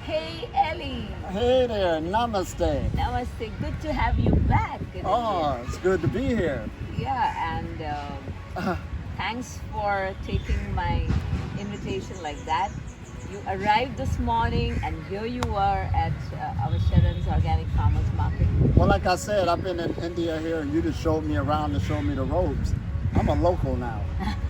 Hey Ellie. Hey there, namaste. Namaste. Good to have you back. Oh, it's good to be here. Yeah, and thanks for taking my invitation like that. You arrived this morning, and here you are at our Sharon's Organic Farmers Market. Well, like I said, I've been in India here, and you just showed me around and showed me the ropes. I'm a local now.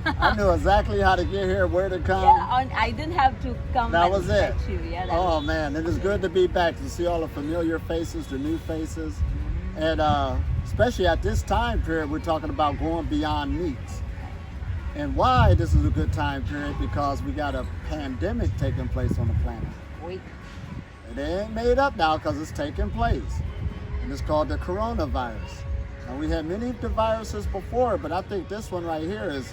I knew exactly how to get here, where to come. Yeah, I didn't have to come. That and was it. fetch you. Yeah, Oh man, it is good to be back to see all the familiar faces, the new faces, and especially at this time period, we're talking about going beyond meat. And why this is a good time period, because we got a pandemic taking place on the planet. Wait. It ain't made up now because it's taking place. And it's called the coronavirus. Now we had many of the viruses before, but I think this one right here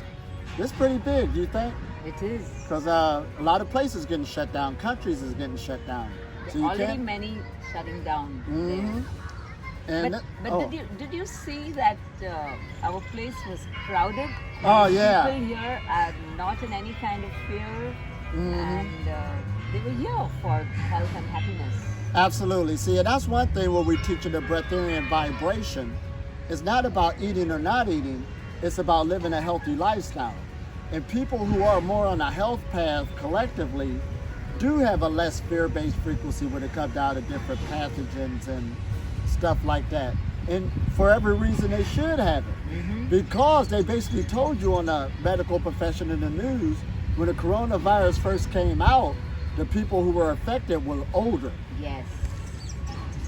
it's pretty big, do you think? It is. Because a lot of places getting shut down, countries is getting shut down. There So you already can't. many shutting down. Mhm. And But did you see that our place was crowded? Oh, yeah. People here are not in any kind of fear, and they were here for health and happiness. Absolutely. See, and that's one thing where we teach the breatharian vibration. It's not about eating or not eating. It's about living a healthy lifestyle. And people who are more on a health path collectively do have a less fear-based frequency when it comes down to different pathogens and stuff like that. And for every reason they should have it. Because they basically told you on the medical profession in the news, when the coronavirus first came out, the people who were affected were older. Yes.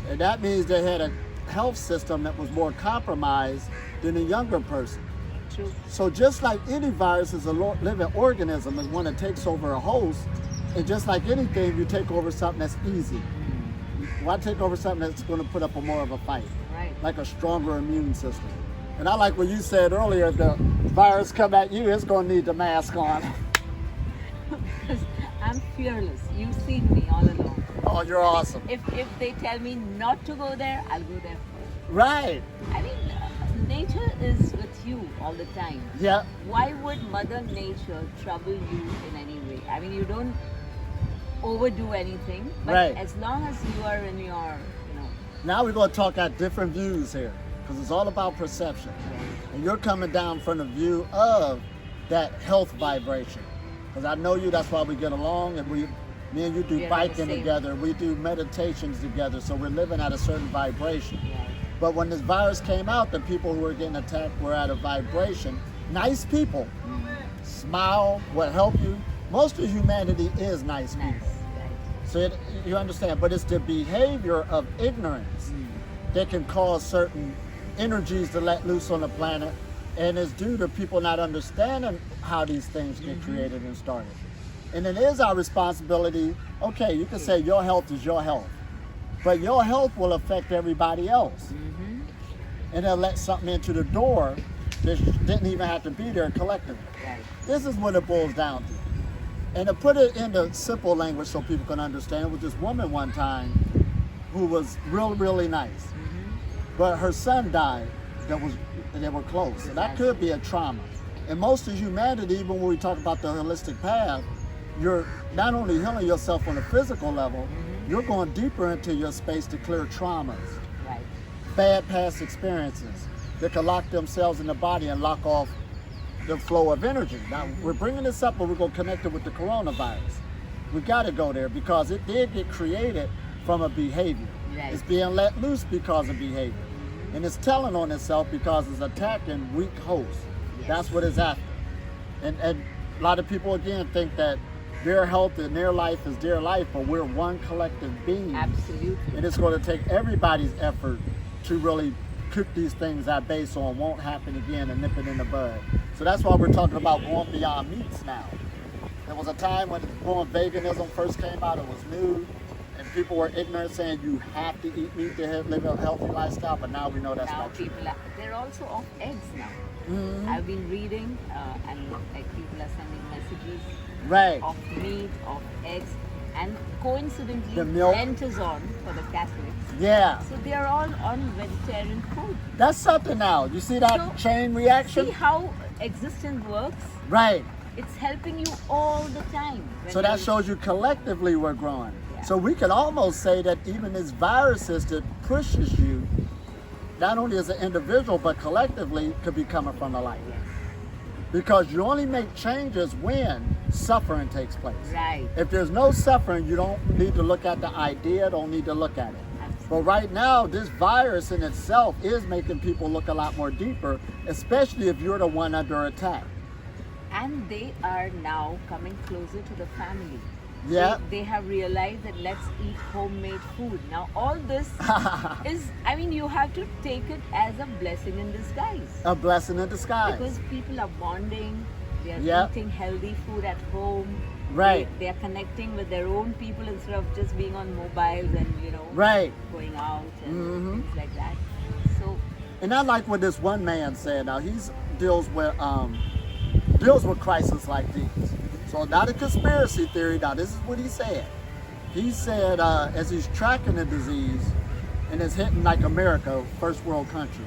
And that means they had a health system that was more compromised than a younger person. True. So just like any virus is a living organism, is one that takes over a host, and just like anything, you take over something that's easy. Why take over something that's going to put up more of a fight? Right. Like a stronger immune system. And I like what you said earlier, if the virus come at you, it's going to need the mask on. Because I'm fearless. You've seen me all along. Oh, you're awesome. If they tell me not to go there, I'll go there first. Right. I mean, nature is with you all the time. Yeah. Why would Mother Nature trouble you in any way? I mean, you don't overdo anything, but Right. as long as you are in your, Now we're going to talk at different views here, because it's all about perception. And you're coming down from the view of that health vibration. Because I know you, that's why we get along, and me and you do We're on the biking same. together, we do meditations together, so we're living at a certain vibration. yeah. But when this virus came out, the people who were getting attacked were at a vibration. Nice people. Smile, will help you. Most of humanity is nice Nice. people. Right. So you understand, but it's the behavior of ignorance that can cause certain energies to let loose on the planet, and it's due to people not understanding how these things get created and started. And it is our responsibility. Okay, you can say your health is your health, but your health will affect everybody else. And it'll let something into the door that didn't even have to be there collectively. Right. This is what it boils down to. And to put it into simple language so people can understand, was this woman one time who was really nice. But her son died they were close. And that could be a trauma. And most of humanity, even when we talk about the holistic path, you're not only healing yourself on a physical level, you're going deeper into your space to clear traumas, Right. bad past experiences that can lock themselves in the body and lock off the flow of energy. Now, we're bringing this up, but we're going to connect it with the coronavirus. We got to go there because it did get created from a behavior. Right. It's being let loose because of behavior. And it's telling on itself because it's attacking weak hosts. Yes. That's what it's after. And a lot of people, again, think that their health and their life is their life, but we're one collective being. Absolutely. And it's going to take everybody's effort to really cook these things at base on won't happen again and nip it in the bud. So that's why we're talking about going beyond meats now. There was a time when going veganism first came out, it was new, and people were ignorant saying you have to eat meat to live a healthy lifestyle, but now we know that's Now not true. people are, they're also off eggs now. Mhm. I've been reading and like people are sending messages Right. of meat, of eggs, and coincidentally The milk. Lent is on for the Catholics. Yeah. So they are all on vegetarian food. That's something now. You see that So, chain reaction? See how existence works? Right. It's helping you all the time. When So that you- shows you collectively we're growing. Yeah. So we can almost say that even this virus system pushes you, not only as an individual, but collectively could be coming from the light. Yes. Because you only make changes when suffering takes place. Right. If there's no suffering, you don't need to look at the idea, don't need to look at it. But right now, this virus in itself is making people look a lot more deeper, especially if you're the one under attack. And they are now coming closer to the family. Yeah. They have realized that let's eat homemade food. Now all this is, I mean, you have to take it as a blessing in disguise. A blessing in disguise. Because people are bonding, they are Yeah. eating healthy food at home. Right. They are connecting with their own people instead of just being on mobiles and, Right. going out and Mhm. things like that. So, And I like what this one man said. Now he's deals with crises like these. So not a conspiracy theory. Now this is what he said. He said as he's tracking the disease and it's hitting like America, first world country.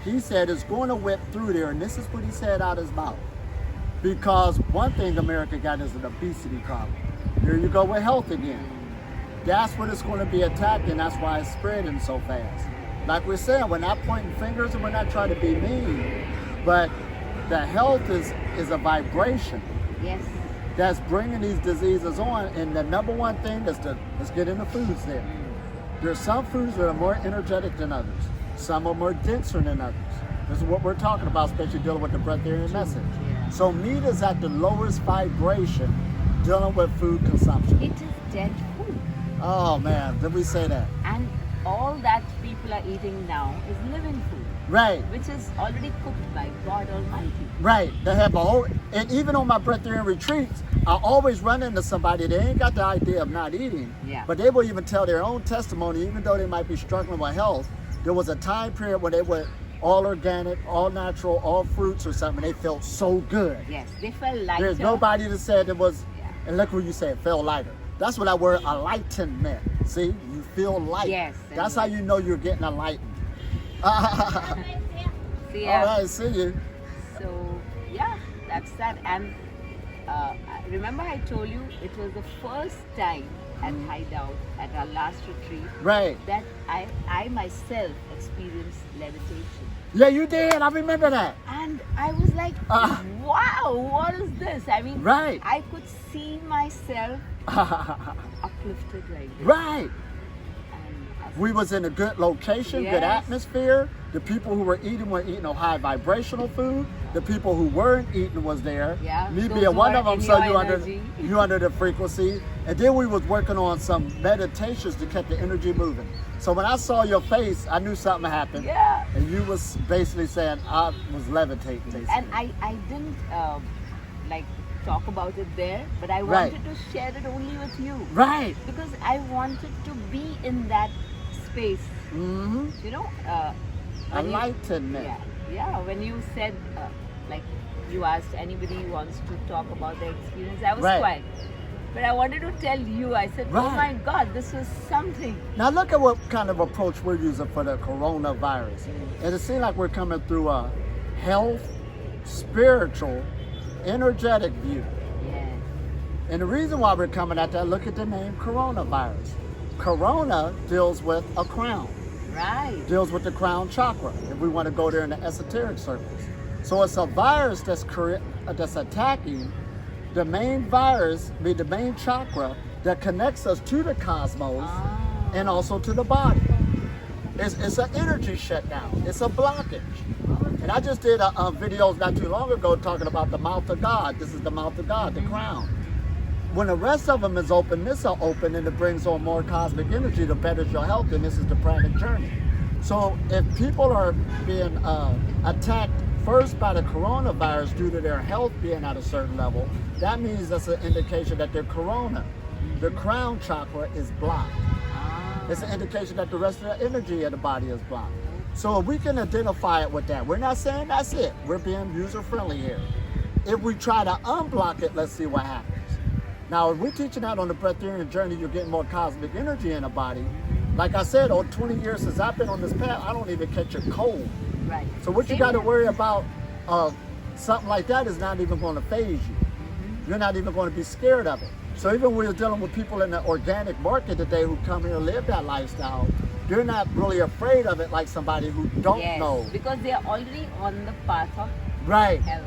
He said it's going to whip through there, and this is what he said out of his mouth. Because one thing America got is an obesity problem. Here you go with health again. That's what it's going to be attacking. That's why it's spreading so fast. Like we're saying, we're not pointing fingers and we're not trying to be mean, but the health is a vibration yes. that's bringing these diseases on. And the number one thing is let's get into foods there. There's some foods that are more energetic than others. Some are more denser than others. This is what we're talking about, especially dealing with the breatharian message. Yeah. So meat is at the lowest vibration dealing with food consumption. It is dead food. Oh man, did we say that? And all that people are eating now is living food, Right, which is already cooked by God Almighty. right. They have a whole, and even on my breatharian retreats, I always run into somebody that ain't got the idea of not eating, Yeah. but they will even tell their own testimony, even though they might be struggling with health. There was a time period when they were all organic, all natural, all fruits or something. They felt so good. Yes, they felt lighter. There's nobody that said it was, Yeah. and look what you said, felt lighter. That's what that word enlightenment. See, you feel light. Yes, That's how you know you're getting enlightened. See, All right, see you. So, yeah, that's that. And remember I told you it was the first time at Hideout, at our last retreat, Right. that I myself experienced levitation. Yeah, you did. I remember that. And I was like, wow, what is this? I mean, Right. I could see myself uplifted like this. Right. And I We was in a good location, good Yes. atmosphere. The people who were eating a high vibrational food. The people who weren't eating was there. Yeah, Me those being who one are of them, in so your you energy. under the frequency. And then we was working on some meditations to keep the energy moving. So when I saw your face, I knew something happened. Yeah. And you was basically saying I was levitating, basically. And I didn't like talk about it there, but I Right. wanted to share it only with you. Right. Because I wanted to be in that space. Mm-hmm. You know, when you- Enlightenment. Yeah, when you said, like, you asked anybody who wants to talk about their experience, I was Right. quiet. But I wanted to tell you, I said, oh Right. my God, this was something. Now look at what kind of approach we're using for the coronavirus. And it seems like we're coming through a health, spiritual, energetic view. Yes. And the reason why we're coming at that, look at the name coronavirus. Corona deals with a crown, Right. deals with the crown chakra, if we want to go there in the esoteric circles. So it's a virus that's attacking the main virus, the main chakra that connects us to the cosmos and also to the body. It's an energy shutdown. It's a blockage. And I just did a videos not too long ago talking about the mouth of God. This is the mouth of God, the crown. When the rest of them is open, this are open, and it brings on more cosmic energy to better your health, and this is the pranic journey. So if people are being attacked first by the coronavirus due to their health being at a certain level, that means that's an indication that their corona, the crown chakra, is blocked. It's an indication that the rest of the energy of the body is blocked. So if we can identify it with that, we're not saying that's it. We're being user-friendly here. If we try to unblock it, let's see what happens. Now, if we're teaching out on the Breatharian journey, you're getting more cosmic energy in the body. Like I said, 20 years since I've been on this path, I don't even catch a cold. Right. So what you got to worry about, something like that is not even going to phase you. You're not even going to be scared of it. So even when you're dealing with people in the organic market today who come here and live that lifestyle, you're not really afraid of it like somebody who don't know. Because they're already on the path of health.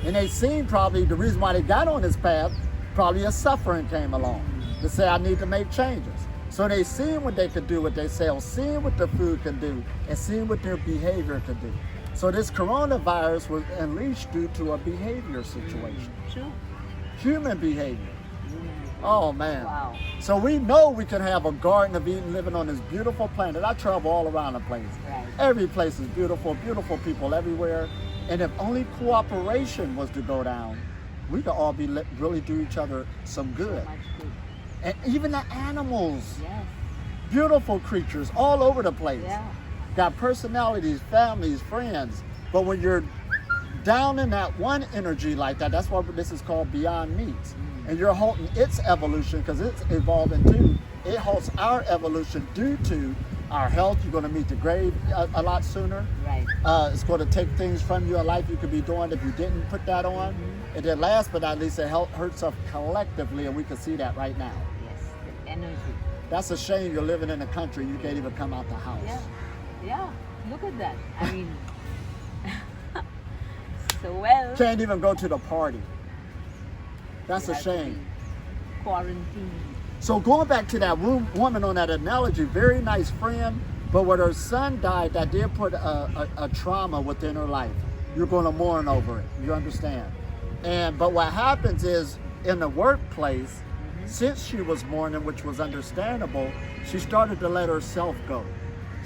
And they seen probably the reason why they got on this path, probably a suffering came along to say, I need to make changes. So they seen what they could do with themselves, seeing what the food can do, and seeing what their behavior could do. So this coronavirus was unleashed due to a behavior situation. True. Human behavior. Oh man. Wow. So we know we can have a garden of Eden living on this beautiful planet. I travel all around the place. Right. Every place is beautiful, beautiful people everywhere. And if only cooperation was to go down, we could all be really do each other some good. So much good. And even the animals, Yes. beautiful creatures all over the place. Yeah. Got personalities, families, friends. But when you're down in that one energy like that, that's why this is called Beyond Meat. And you're halting its evolution because it's evolving too. It halts our evolution due to our health. You're going to meet the grave a lot sooner. Right. It's going to take things from your life you could be doing if you didn't put that on. And then last but not least, it hurts us collectively, and we can see that right now. Yes. The energy. That's a shame you're living in a country you can't even come out the house. Yeah. Yeah. Look at that. I mean, so well. Can't even go to the party. That's a shame. Quarantine. So going back to that woman on that analogy, very nice friend, but when her son died, that did put a trauma within her life. You're going to mourn over it. You understand? But what happens is in the workplace, since she was mourning, which was understandable, she started to let herself go.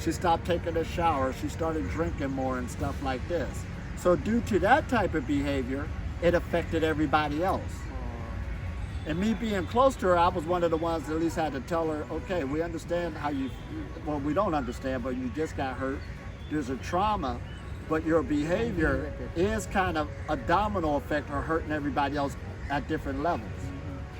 She stopped taking a shower. She started drinking more and stuff like this. So due to that type of behavior, it affected everybody else. And me being close to her, I was one of the ones that at least had to tell her, okay, we understand how you, well, we don't understand, but you just got hurt. There's a trauma, but your behavior is kind of a domino effect or hurting everybody else at different levels.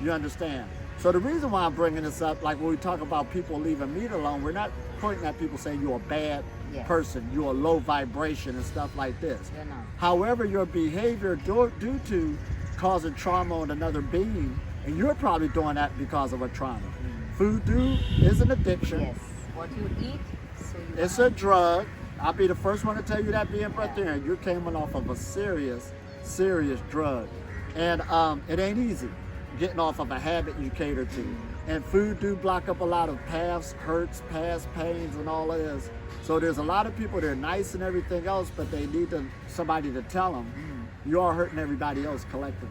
You understand? So the reason why I'm bringing this up, like when we talk about people leaving meat alone, we're not pointing at people saying you're a bad person, you're a low vibration and stuff like this. However, your behavior due to causing trauma on another being, and you're probably doing that because of a trauma. Food is an addiction. Yes. What you eat, so you It's a drug. I'll be the first one to tell you that being Breatharian. You're coming off of a serious, serious drug. And it ain't easy getting off of a habit you cater to. And food do block up a lot of past hurts, past pains, and all of this. So there's a lot of people that are nice and everything else, but they need somebody to tell them, you are hurting everybody else collectively.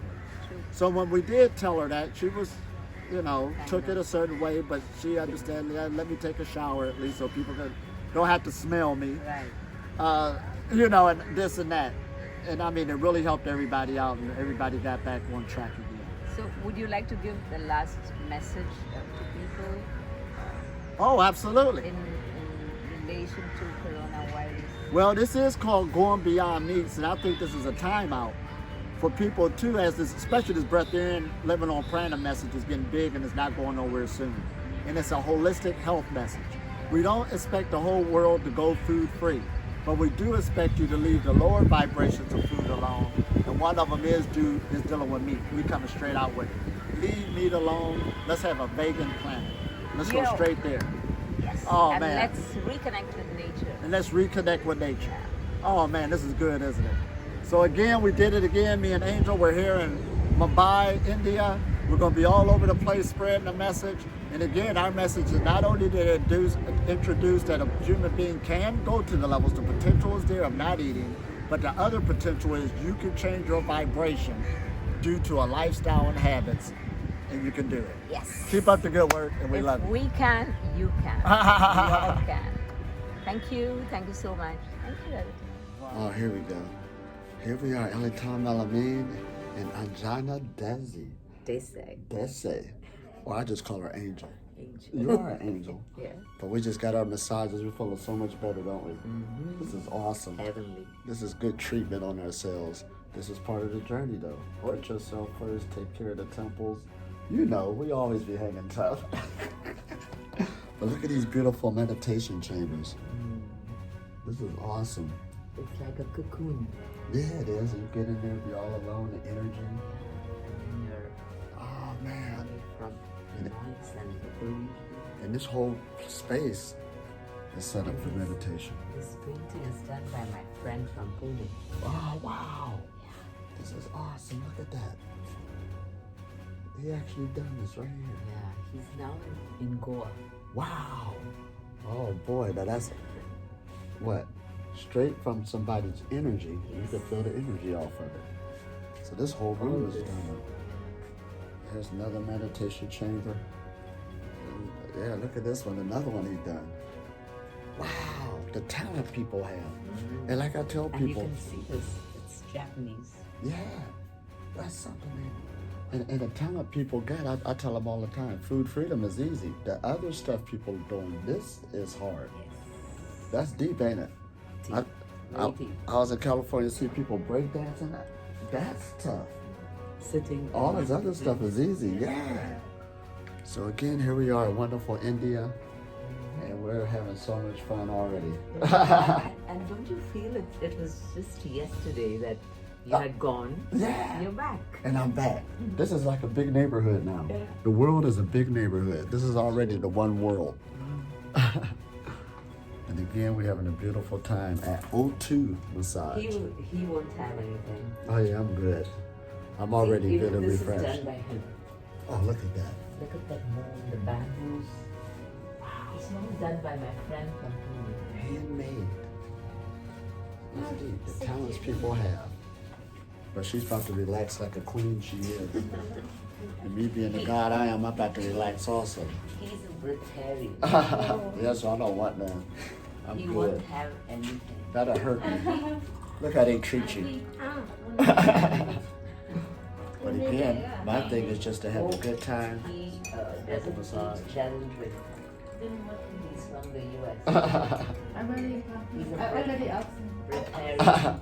So when we did tell her that, she was, took it a certain way, but she understood, let me take a shower at least so people don't have to smell me. Right. And this and that. And I mean, it really helped everybody out and everybody got back on track again. So would you like to give the last message to people Oh, absolutely. in relation to coronavirus? Well, this is called Going Beyond Meats, and I think this is a timeout for people too, especially this Breatharian living on pranic message is getting big and it's not going nowhere soon. And it's a holistic health message. We don't expect the whole world to go food free, but we do expect you to leave the lower vibrations of food alone. And one of them is dealing with meat. We coming straight out with it. Leave meat alone. Let's have a vegan planet. Let's go straight there. Yes. Oh, and man. let's reconnect with nature. And let's reconnect with nature. Oh man, this is good, isn't it? So again, we did it again. Me and Angel, we're here in Mumbai, India. We're going to be all over the place spreading the message. And again, our message is not only to introduce that a human being can go to the levels, the potential is there of not eating, but the other potential is you can change your vibration due to a lifestyle and habits, and you can do it. Yes. Keep up the good work, and we love If you. we can, you can. We all can. Thank you. Thank you so much. Thank you, Elitom. Oh, here we go. Here we are, Elitom, El-Amin, and Anjana Desia. Or I just call her Angel. You are an angel. Yeah. But we just got our massages. We feel so much better, don't we? Mm-hmm. This is awesome. Heavenly. This is good treatment on ourselves. This is part of the journey, though. Put yourself first. Take care of the temples. You know, we always be hanging tough. But look at these beautiful meditation chambers. This is awesome. It's like a cocoon. Yeah, it is. You get in there, be all alone, the energy. And you're Oh, man. from the noise and the pollution. And this whole space is set up for meditation. This painting is done by my friend from Pune. Oh, wow. This is awesome. Look at that. He actually done this right here. Yeah, he's now in Goa. Wow. Oh, boy. Now that's what? Straight from somebody's energy. You can feel the energy off of it. So this whole room is done up. Here's another meditation chamber. Yeah, look at this one. Another one he done. Wow, the talent people have. And like I tell And people, you can see this. It's Japanese. yeah, that's something. And the talent people get, I tell them all the time, food freedom is easy. The other stuff people are doing, this is hard. Yes. That's deep, ain't it? Deep. Very deep. I was in California, see people break dancing. That's tough. Sitting. All this other stuff is easy, yeah. So again, here we are, wonderful India, and we're having so much fun already. And don't you feel it was just yesterday that you had gone? Yeah. You're back. And I'm back. This is like a big neighborhood now. Yeah. The world is a big neighborhood. This is already the one world. And again, we're having a beautiful time at O2 Massage. He won't have anything. Oh yeah, I'm good. I'm already See, good and this refreshed. is done by him. Oh, look at that. Look at that moon, the bamboos. It's all done by my friend from Pune. Handmade. That's deep. The talents people have. But she's about to relax like a queen she is. And me being the god I am, I'm about to relax also. He's a Breatharian. Yeah, so I don't want none. I'm He good. won't have anything. That'll hurt me. Look how they treat you. But again, my thing is just to have a good time. He At the massage. doesn't drink. He's from the US. He's a I already asked him. Breatharian.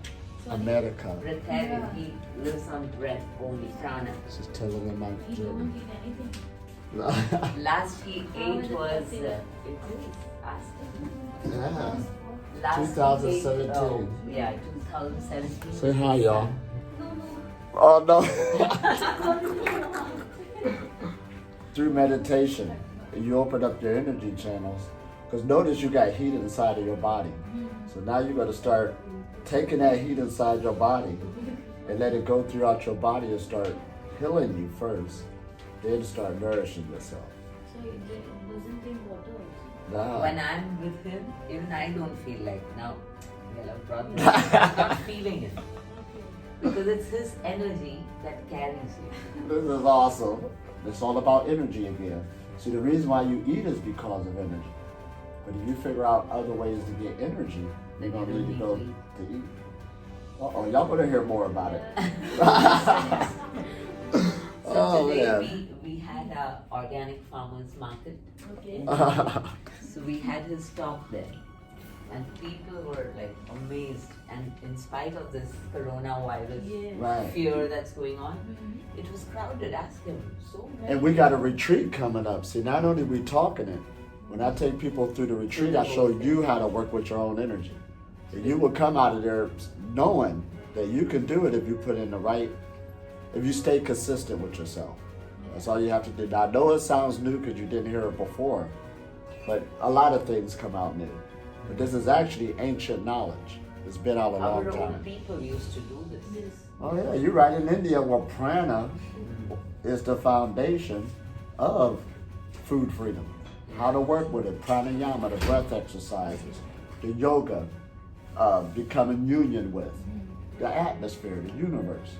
America. Breatharian. He lives on breath only, prana. She's telling them my He journey. won't eat anything. Last he ate was ask him. Yeah. Last he 2017. ate, yeah, 2017. Say hi, y'all. No. Oh no. Through meditation, you open up your energy channels. Because notice you got heat inside of your body. So now you got to start taking that heat inside your body and let it go throughout your body and start healing you first. Then start nourishing yourself. So he doesn't drink water also. Wow. When I'm with him, even I don't feel like now. Well, I've brought this. I'm not feeling it. Because it's his energy that carries you. This is awesome. It's all about energy again. See, the reason why you eat is because of energy. But if you figure out other ways to get energy, you're going to need to go to eat. Uh-oh, y'all going to hear more about it. So Oh, today man. we had our organic farmers market. Okay. So we had his talk there. And people were like amazed. And in spite of this coronavirus Yeah. Right. fear that's going on, it was crowded. Ask him. So many. And we got a retreat coming up. See, not only we talking it, when I take people through the retreat, I show you how to work with your own energy. And you will come out of there knowing that you can do it if you put in the right, if you stay consistent with yourself. That's all you have to do. Now, I know it sounds new because you didn't hear it before, but a lot of things come out new. But this is actually ancient knowledge. It's been out a long Our own time. people used to do this. Yes. Oh yeah, you're right. In India, where prana is the foundation of food freedom. How to work with it, pranayama, the breath exercises, the yoga, becoming union with, the atmosphere, the universe.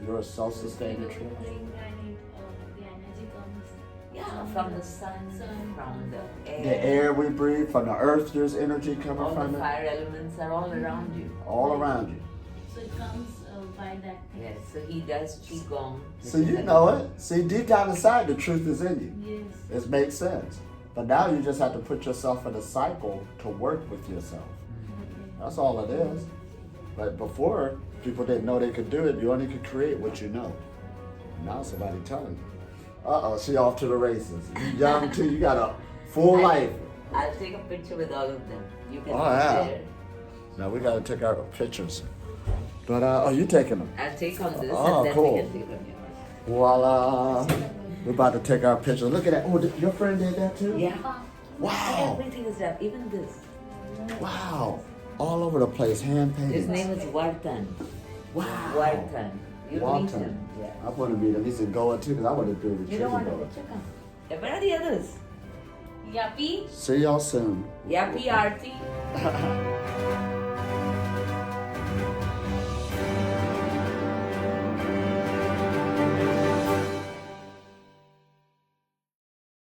You're a self-sustaining tree. Drink and the energy comes. Yeah, from the sun, from the air. The air we breathe, from the earth, there's energy coming All from the it. fire elements are all around you. All around you. So it comes amplify that thing. Yes, so he does qigong. So you know it. See, deep down inside, the truth is in you. Yes. It makes sense. But now you just have to put yourself in a cycle to work with yourself. Okay. That's all it is. But before, people didn't know they could do it. You only could create what you know. Now somebody telling you. Uh-oh, she off to the races. You young too, you got a full life. I'll take a picture with all of them. You can Oh, yeah. share. Now we gotta take our pictures. But oh, you taking them? I'll take on this Oh, and then cool. we can take on yours. Voila. We're about to take our picture. Look at that. Oh, your friend did that too? Yeah. Wow. Everything is done, even this. Wow. All over the place, hand His painted. name is Vartan. Wow. Vartan. You meet Walton. him. Yeah. I want to meet him. He's in Goa too, because I want to do the You don't want to Goa. check out. Where are the others? Yappy? See y'all soon. Yappy Aarti?